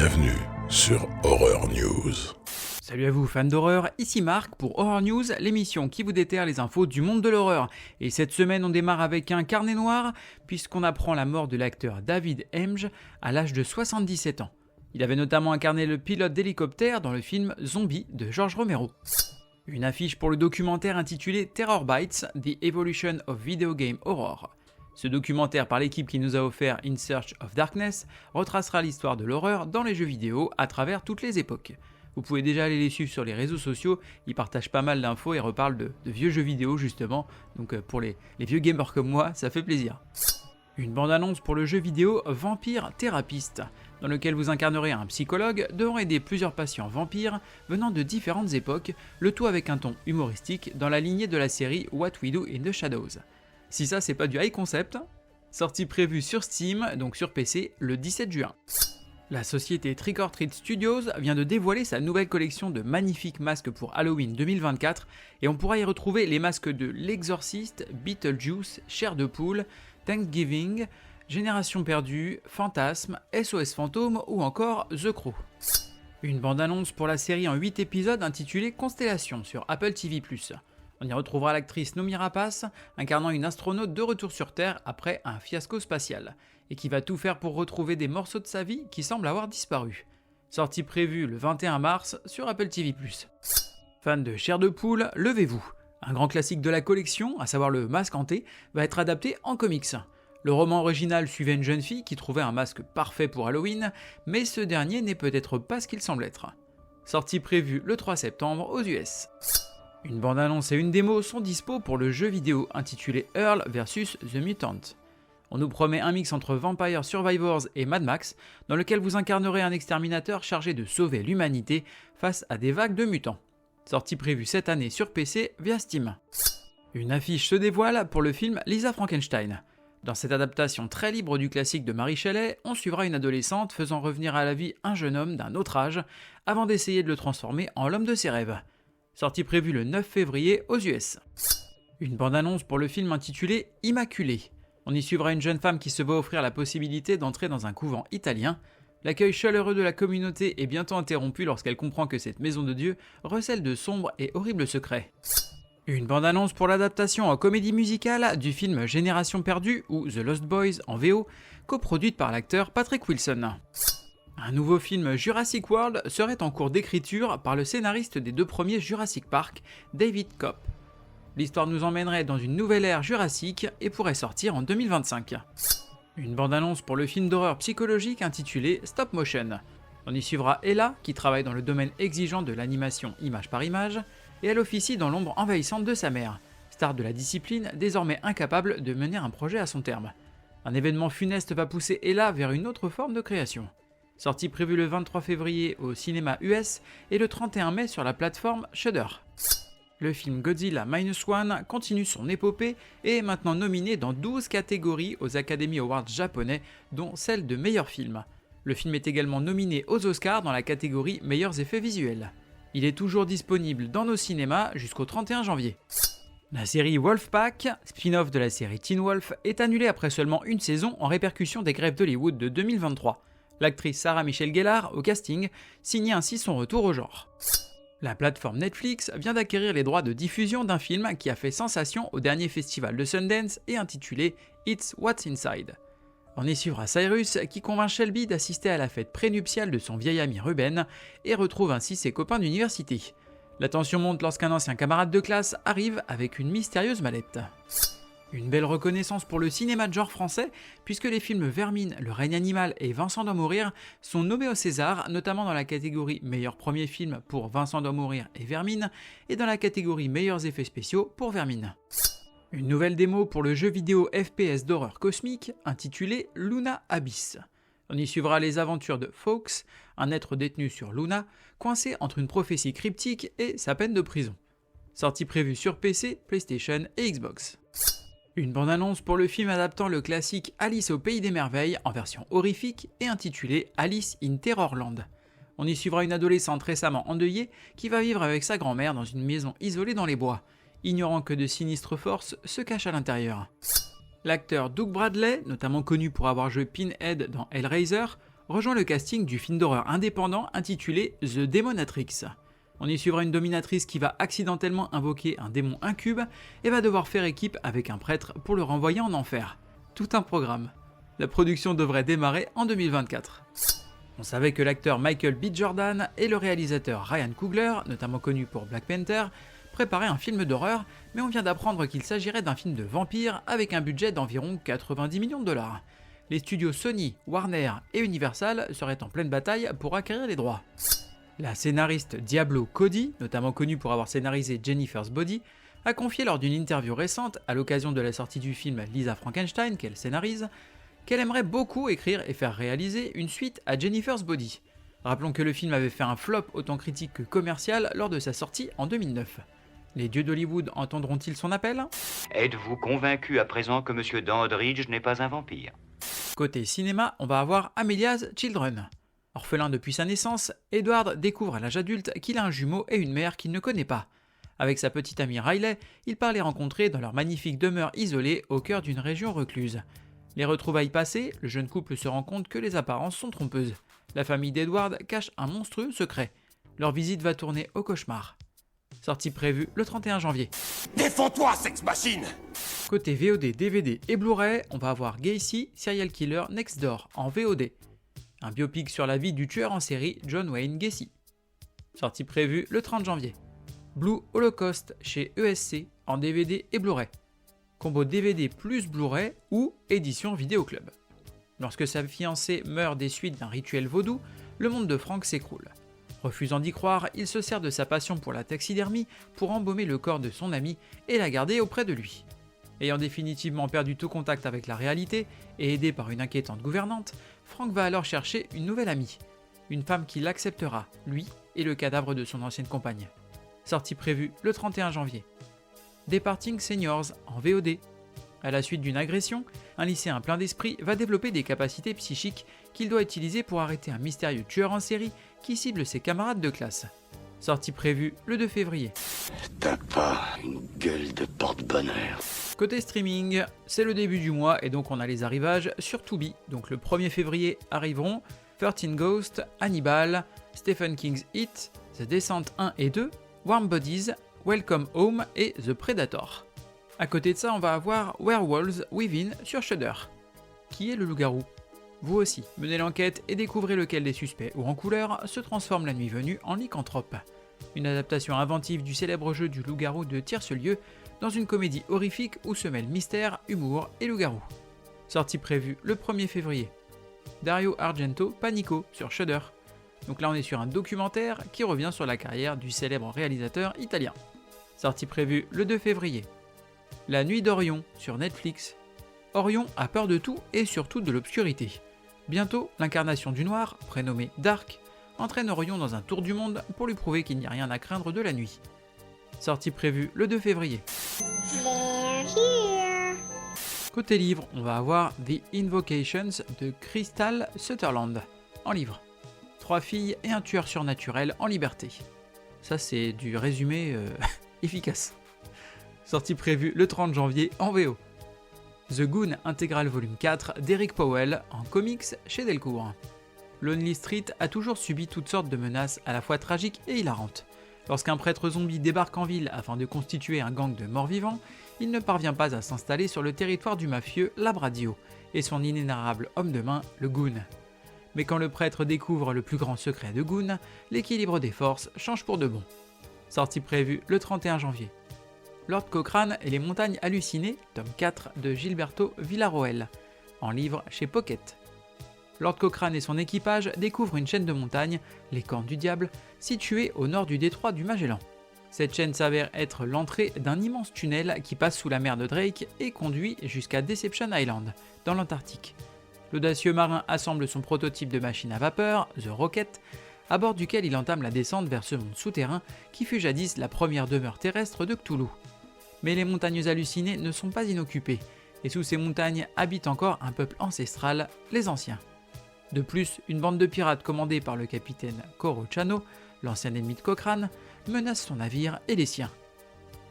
Bienvenue sur Horror News. Salut à vous fans d'horreur, ici Marc pour Horror News, l'émission qui vous déterre les infos du monde de l'horreur. Et cette semaine on démarre avec un carnet noir, puisqu'on apprend la mort de l'acteur David Henge à l'âge de 77 ans. Il avait notamment incarné le pilote d'hélicoptère dans le film Zombie de George Romero. Une affiche pour le documentaire intitulé Terror Bites, The Evolution of Video Game Horror. Ce documentaire par l'équipe qui nous a offert In Search of Darkness retracera l'histoire de l'horreur dans les jeux vidéo à travers toutes les époques. Vous pouvez déjà aller les suivre sur les réseaux sociaux, ils partagent pas mal d'infos et reparlent de vieux jeux vidéo justement, donc pour les vieux gamers comme moi, ça fait plaisir. Une bande-annonce pour le jeu vidéo Vampire Therapist, dans lequel vous incarnerez un psychologue devant aider plusieurs patients vampires venant de différentes époques, le tout avec un ton humoristique dans la lignée de la série What We Do in the Shadows. Si ça c'est pas du high concept, sortie prévue sur Steam, donc sur PC, le 17 juin. La société Trick or Treat Studios vient de dévoiler sa nouvelle collection de magnifiques masques pour Halloween 2024 et on pourra y retrouver les masques de L'Exorciste, Beetlejuice, Chair de Poule, Thanksgiving, Génération Perdue, Fantasme, SOS Fantôme ou encore The Crow. Une bande-annonce pour la série en 8 épisodes intitulée Constellation sur Apple TV+. On y retrouvera l'actrice Noomi Rapace, incarnant une astronaute de retour sur Terre après un fiasco spatial, et qui va tout faire pour retrouver des morceaux de sa vie qui semblent avoir disparu. Sortie prévue le 21 mars sur Apple TV+. Fans de Chair de Poule, levez-vous. Un grand classique de la collection, à savoir le masque hanté, va être adapté en comics. Le roman original suivait une jeune fille qui trouvait un masque parfait pour Halloween, mais ce dernier n'est peut-être pas ce qu'il semble être. Sortie prévue le 3 septembre aux US. Une bande-annonce et une démo sont dispo pour le jeu vidéo intitulé Earl vs The Mutant. On nous promet un mix entre Vampire Survivors et Mad Max, dans lequel vous incarnerez un exterminateur chargé de sauver l'humanité face à des vagues de mutants. Sortie prévue cette année sur PC via Steam. Une affiche se dévoile pour le film Lisa Frankenstein. Dans cette adaptation très libre du classique de Mary Shelley, on suivra une adolescente faisant revenir à la vie un jeune homme d'un autre âge, avant d'essayer de le transformer en l'homme de ses rêves. Sortie prévue le 9 février aux US. Une bande-annonce pour le film intitulé Immaculée. On y suivra une jeune femme qui se voit offrir la possibilité d'entrer dans un couvent italien. L'accueil chaleureux de la communauté est bientôt interrompu lorsqu'elle comprend que cette maison de Dieu recèle de sombres et horribles secrets. Une bande-annonce pour l'adaptation en comédie musicale du film Génération Perdue ou The Lost Boys en VO, coproduite par l'acteur Patrick Wilson. Un nouveau film Jurassic World serait en cours d'écriture par le scénariste des deux premiers Jurassic Park, David Koepp. L'histoire nous emmènerait dans une nouvelle ère jurassique et pourrait sortir en 2025. Une bande-annonce pour le film d'horreur psychologique intitulé Stop Motion. On y suivra Ella, qui travaille dans le domaine exigeant de l'animation image par image, et elle officie dans l'ombre envahissante de sa mère, star de la discipline désormais incapable de mener un projet à son terme. Un événement funeste va pousser Ella vers une autre forme de création. Sortie prévue le 23 février au cinéma US et le 31 mai sur la plateforme Shudder. Le film Godzilla Minus One continue son épopée et est maintenant nominé dans 12 catégories aux Academy Awards japonais, dont celle de meilleur film. Le film est également nominé aux Oscars dans la catégorie meilleurs effets visuels. Il est toujours disponible dans nos cinémas jusqu'au 31 janvier. La série Wolfpack, spin-off de la série Teen Wolf, est annulée après seulement une saison en répercussion des grèves d'Hollywood de 2023. L'actrice Sarah Michelle Gellar, au casting, signait ainsi son retour au genre. La plateforme Netflix vient d'acquérir les droits de diffusion d'un film qui a fait sensation au dernier festival de Sundance et intitulé It's What's Inside. On y suivra Cyrus qui convainc Shelby d'assister à la fête prénuptiale de son vieil ami Ruben et retrouve ainsi ses copains d'université. La tension monte lorsqu'un ancien camarade de classe arrive avec une mystérieuse mallette. Une belle reconnaissance pour le cinéma de genre français, puisque les films Vermine, Le règne animal et Vincent doit mourir sont nommés au César, notamment dans la catégorie meilleur premier film pour Vincent doit mourir et Vermine, et dans la catégorie meilleurs effets spéciaux pour Vermine. Une nouvelle démo pour le jeu vidéo FPS d'horreur cosmique, intitulé Luna Abyss. On y suivra les aventures de Fawkes, un être détenu sur Luna, coincé entre une prophétie cryptique et sa peine de prison. Sortie prévue sur PC, PlayStation et Xbox. Une bande-annonce pour le film adaptant le classique Alice au Pays des Merveilles en version horrifique et intitulé Alice in Terrorland. On y suivra une adolescente récemment endeuillée qui va vivre avec sa grand-mère dans une maison isolée dans les bois, ignorant que de sinistres forces se cachent à l'intérieur. L'acteur Doug Bradley, notamment connu pour avoir joué Pinhead dans Hellraiser, rejoint le casting du film d'horreur indépendant intitulé The Demonatrix. On y suivra une dominatrice qui va accidentellement invoquer un démon incube et va devoir faire équipe avec un prêtre pour le renvoyer en enfer. Tout un programme. La production devrait démarrer en 2024. On savait que l'acteur Michael B. Jordan et le réalisateur Ryan Coogler, notamment connu pour Black Panther, préparaient un film d'horreur, mais on vient d'apprendre qu'il s'agirait d'un film de vampire avec un budget d'environ 90 millions de dollars. Les studios Sony, Warner et Universal seraient en pleine bataille pour acquérir les droits. La scénariste Diablo Cody, notamment connue pour avoir scénarisé Jennifer's Body, a confié lors d'une interview récente, à l'occasion de la sortie du film Lisa Frankenstein qu'elle scénarise, qu'elle aimerait beaucoup écrire et faire réaliser une suite à Jennifer's Body. Rappelons que le film avait fait un flop autant critique que commercial lors de sa sortie en 2009. Les dieux d'Hollywood entendront-ils son appel ? Êtes-vous convaincu à présent que M. Dandridge n'est pas un vampire ? Côté cinéma, on va avoir Amelia's Children. Orphelin depuis sa naissance, Edward découvre à l'âge adulte qu'il a un jumeau et une mère qu'il ne connaît pas. Avec sa petite amie Riley, il part les rencontrer dans leur magnifique demeure isolée au cœur d'une région recluse. Les retrouvailles passées, le jeune couple se rend compte que les apparences sont trompeuses. La famille d'Edward cache un monstrueux secret. Leur visite va tourner au cauchemar. Sortie prévue le 31 janvier. Défends-toi, sex machine! Côté VOD, DVD et Blu-ray, on va avoir Gacy, Serial Killer Next Door en VOD. Un biopic sur la vie du tueur en série John Wayne Gacy. Sortie prévue le 30 janvier. Blue Holocaust chez ESC en DVD et Blu-ray. Combo DVD plus Blu-ray ou édition Vidéo Club. Lorsque sa fiancée meurt des suites d'un rituel vaudou, le monde de Frank s'écroule. Refusant d'y croire, il se sert de sa passion pour la taxidermie pour embaumer le corps de son ami et la garder auprès de lui. Ayant définitivement perdu tout contact avec la réalité et aidé par une inquiétante gouvernante, Frank va alors chercher une nouvelle amie, une femme qui l'acceptera, lui et le cadavre de son ancienne compagne. Sortie prévue le 31 janvier. Departing Seniors en VOD. À la suite d'une agression, un lycéen plein d'esprit va développer des capacités psychiques qu'il doit utiliser pour arrêter un mystérieux tueur en série qui cible ses camarades de classe. Sortie prévue le 2 février. T'as pas une gueule de porte-bonheur. Côté streaming, c'est le début du mois et donc on a les arrivages sur Tubi. Donc le 1er février arriveront 13 Ghosts, Hannibal, Stephen King's It, The Descent 1 et 2, Warm Bodies, Welcome Home et The Predator. À côté de ça, on va avoir Werewolves Within sur Shudder. Qui est le loup-garou ? Vous aussi, menez l'enquête et découvrez lequel des suspects ou en couleur se transforme la nuit venue en lycanthrope. Une adaptation inventive du célèbre jeu du loup-garou de Tierce-Lieu dans une comédie horrifique où se mêlent mystère, humour et loup-garou. Sortie prévue le 1er février. Dario Argento Panico sur Shudder. Donc là on est sur un documentaire qui revient sur la carrière du célèbre réalisateur italien. Sortie prévue le 2 février. La nuit d'Orion sur Netflix. Orion a peur de tout et surtout de l'obscurité. Bientôt, l'incarnation du noir, prénommée Dark, entraîne Orion dans un tour du monde pour lui prouver qu'il n'y a rien à craindre de la nuit. Sortie prévue le 2 février. Côté livre, on va avoir The Invocations de Crystal Sutherland, en livre. 3 filles et un tueur surnaturel en liberté. Ça c'est du résumé efficace. Sortie prévue le 30 janvier en VO. The Goon Intégral Volume 4 d'Eric Powell en comics chez Delcourt. Lonely Street a toujours subi toutes sortes de menaces à la fois tragiques et hilarantes. Lorsqu'un prêtre zombie débarque en ville afin de constituer un gang de morts-vivants, il ne parvient pas à s'installer sur le territoire du mafieux Labradio et son inénarrable homme de main, le Goon. Mais quand le prêtre découvre le plus grand secret de Goon, l'équilibre des forces change pour de bon. Sortie prévue le 31 janvier. Lord Cochrane et les montagnes hallucinées, tome 4 de Gilberto Villarroel, en livre chez Pocket. Lord Cochrane et son équipage découvrent une chaîne de montagnes, les Cornes du Diable, située au nord du détroit du Magellan. Cette chaîne s'avère être l'entrée d'un immense tunnel qui passe sous la mer de Drake et conduit jusqu'à Deception Island, dans l'Antarctique. L'audacieux marin assemble son prototype de machine à vapeur, The Rocket, à bord duquel il entame la descente vers ce monde souterrain qui fut jadis la première demeure terrestre de Cthulhu. Mais les montagnes hallucinées ne sont pas inoccupées, et sous ces montagnes habite encore un peuple ancestral, les Anciens. De plus, une bande de pirates commandée par le capitaine Koro Chano, l'ancien ennemi de Cochrane, menace son navire et les siens.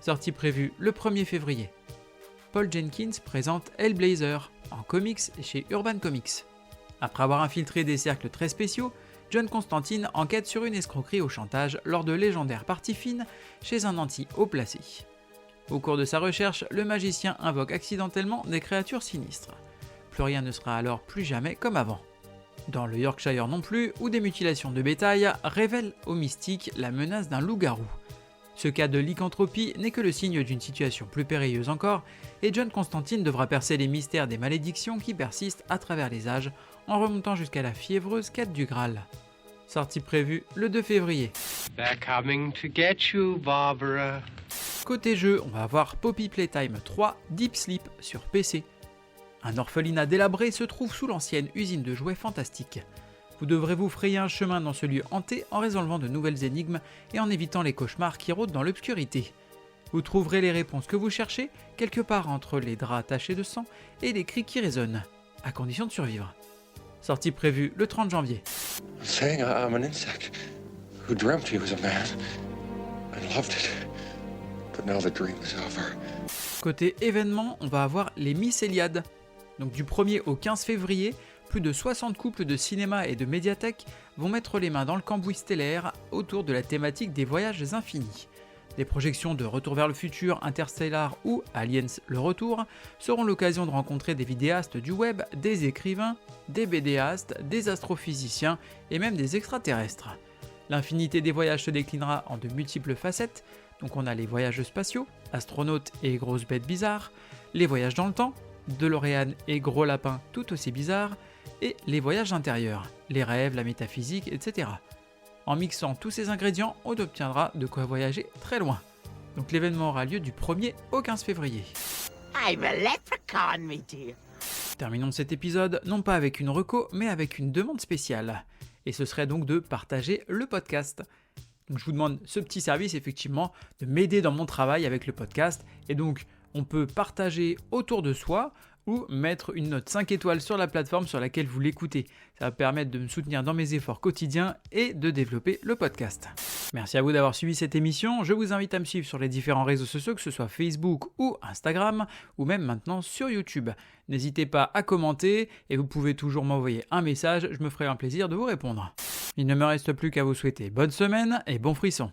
Sortie prévue le 1er février. Paul Jenkins présente Hellblazer, en comics chez Urban Comics. Après avoir infiltré des cercles très spéciaux, John Constantine enquête sur une escroquerie au chantage lors de légendaires parties fines chez un nanti haut placé. Au cours de sa recherche, le magicien invoque accidentellement des créatures sinistres. Plus rien ne sera alors plus jamais comme avant. Dans le Yorkshire non plus, où des mutilations de bétail révèlent aux mystiques la menace d'un loup-garou. Ce cas de lycanthropie n'est que le signe d'une situation plus périlleuse encore, et John Constantine devra percer les mystères des malédictions qui persistent à travers les âges, en remontant jusqu'à la fiévreuse quête du Graal. Sortie prévue le 2 février. They're coming to get you, Barbara. Côté jeu, on va avoir Poppy Playtime 3 Deep Sleep sur PC. Un orphelinat délabré se trouve sous l'ancienne usine de jouets fantastiques. Vous devrez vous frayer un chemin dans ce lieu hanté en résolvant de nouvelles énigmes et en évitant les cauchemars qui rôdent dans l'obscurité. Vous trouverez les réponses que vous cherchez quelque part entre les draps tachés de sang et les cris qui résonnent, à condition de survivre. Sortie prévue le 30 janvier. Saying I'm an insect who dreamt he was a man and loved it. But now the dream is over. Côté événement, on va avoir les Mycéliades. Donc du 1er au 15 février, plus de 60 couples de cinéma et de médiathèque vont mettre les mains dans le cambouis stellaire autour de la thématique des voyages infinis. Des projections de Retour vers le futur, Interstellar ou Aliens le retour seront l'occasion de rencontrer des vidéastes du web, des écrivains, des BDastes, des astrophysiciens et même des extraterrestres. L'infinité des voyages se déclinera en de multiples facettes, donc on a les voyages spatiaux, astronautes et grosses bêtes bizarres, les voyages dans le temps, DeLorean et gros lapins tout aussi bizarres, et les voyages intérieurs, les rêves, la métaphysique, etc. En mixant tous ces ingrédients, on obtiendra de quoi voyager très loin. Donc l'événement aura lieu du 1er au 15 février. I'm a leprechaun, me dear. Terminons cet épisode non pas avec une reco, mais avec une demande spéciale. Et ce serait donc de partager le podcast. Donc je vous demande ce petit service effectivement de m'aider dans mon travail avec le podcast. Et donc on peut partager autour de soi ou mettre une note 5 étoiles sur la plateforme sur laquelle vous l'écoutez. Ça va permettre de me soutenir dans mes efforts quotidiens et de développer le podcast. Merci à vous d'avoir suivi cette émission. Je vous invite à me suivre sur les différents réseaux sociaux, que ce soit Facebook ou Instagram, ou même maintenant sur YouTube. N'hésitez pas à commenter et vous pouvez toujours m'envoyer un message, je me ferai un plaisir de vous répondre. Il ne me reste plus qu'à vous souhaiter bonne semaine et bon frisson.